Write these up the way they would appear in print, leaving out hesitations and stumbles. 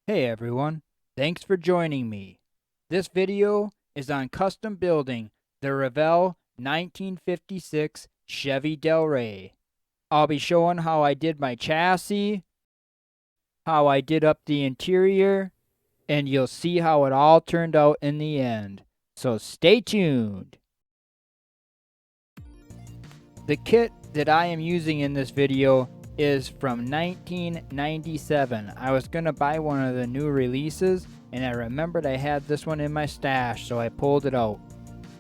Hey everyone, thanks for joining me. This video is on custom building the Revell 1956 Chevy Del Rey. I'll be showing how I did my chassis, how I did up the interior, and you'll see how it all turned out in the end. So stay tuned. The kit that I am using in this video is from 1997. I was going to buy one of the new releases, and I remembered I had this one in my stash, so I pulled it out.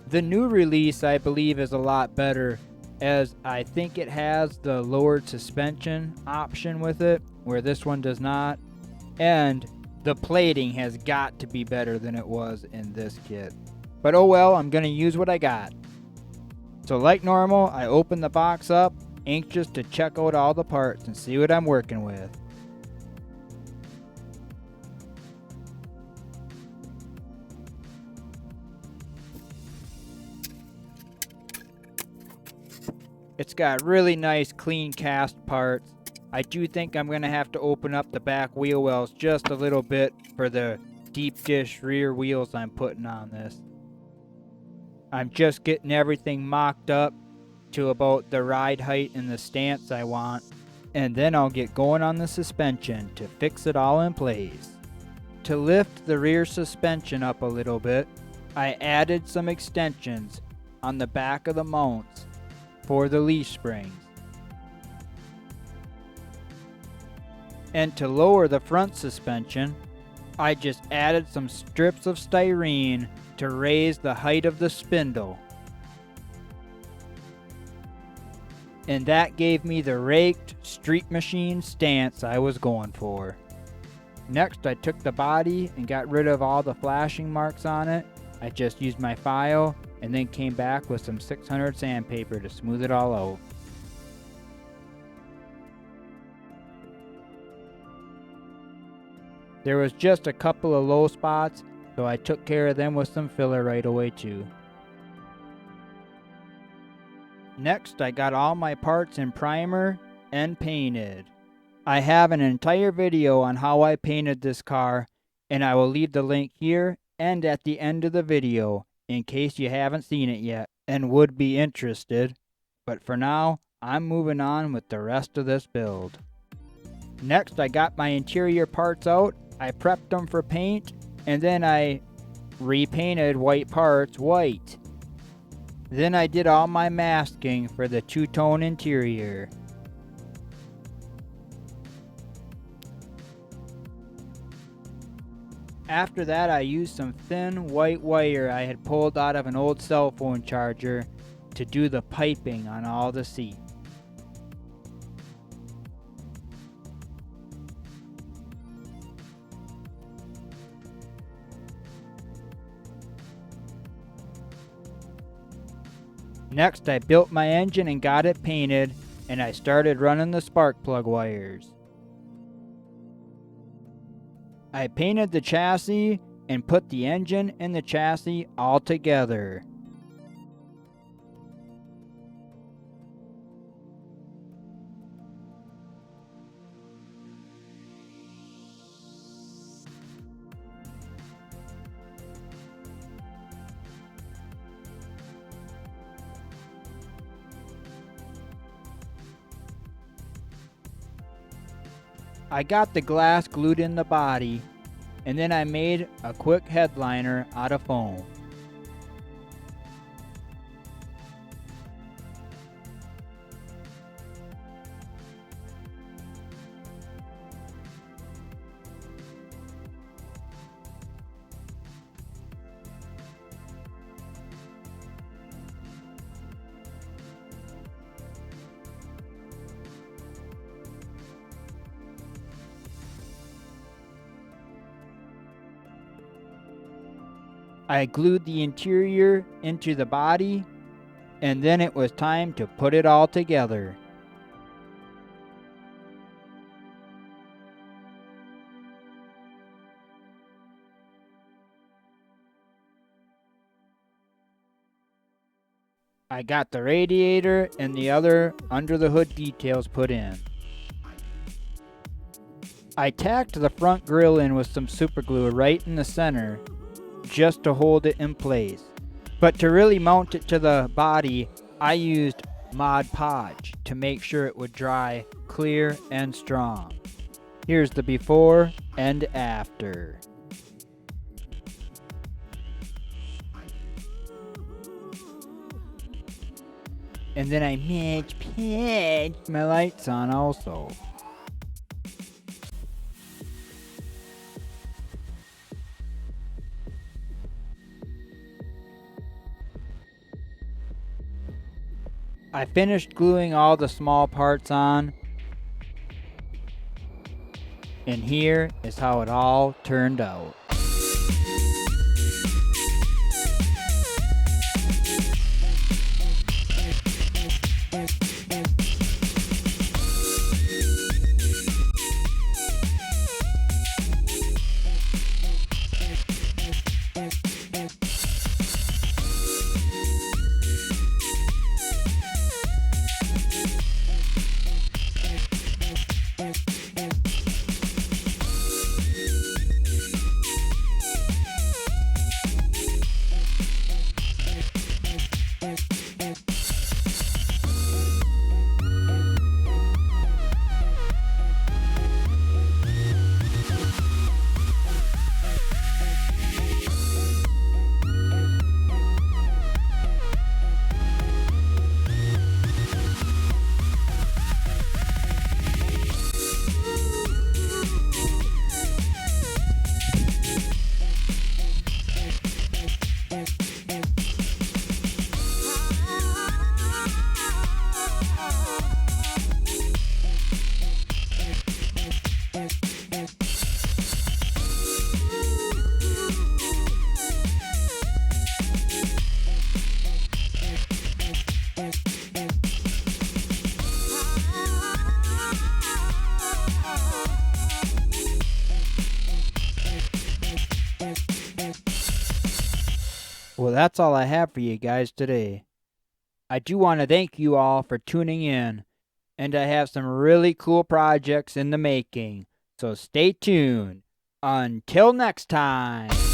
The new release, I believe, is a lot better, as I think it has the lowered suspension option with it, where this one does not, and the plating has got to be better than it was in this kit. But oh well, I'm going to use what I got. So like normal, I open the box up, anxious to check out all the parts and see what I'm working with. It's got really nice clean cast parts. I do think I'm going to have to open up the back wheel wells just a little bit for the deep dish rear wheels I'm putting on this. I'm just getting everything mocked up to about the ride height and the stance I want, and then I'll get going on the suspension to fix it all in place. To lift the rear suspension up a little bit, I added some extensions on the back of the mounts for the leaf springs. And to lower the front suspension, I just added some strips of styrene to raise the height of the spindle. And that gave me the raked street machine stance I was going for. Next, I took the body and got rid of all the flashing marks on it. I just used my file and then came back with some 600 sandpaper to smooth it all out. There was just a couple of low spots, so I took care of them with some filler right away too. Next, I got all my parts in primer and painted. I have an entire video on how I painted this car, and I will leave the link here and at the end of the video in case you haven't seen it yet and would be interested. But for now, I'm moving on with the rest of this build. Next, I got my interior parts out. I prepped them for paint, and then I repainted white parts white. Then I did all my masking for the two-tone interior. After that, I used some thin white wire I had pulled out of an old cell phone charger to do the piping on all the seats. Next, I built my engine and got it painted, and I started running the spark plug wires. I painted the chassis and put the engine and the chassis all together. I got the glass glued in the body, and then I made a quick headliner out of foam. I glued the interior into the body, and then it was time to put it all together. I got the radiator and the other under the hood details put in. I tacked the front grille in with some super glue right in the center just to hold it in place. But to really mount it to the body, I used Mod Podge to make sure it would dry clear and strong. Here's the before and after. And then I match my lights on also. I finished gluing all the small parts on, and here is how it all turned out. Well, that's all I have for you guys today. I do want to thank you all for tuning in, and I have some really cool projects in the making, so stay tuned. Until next time.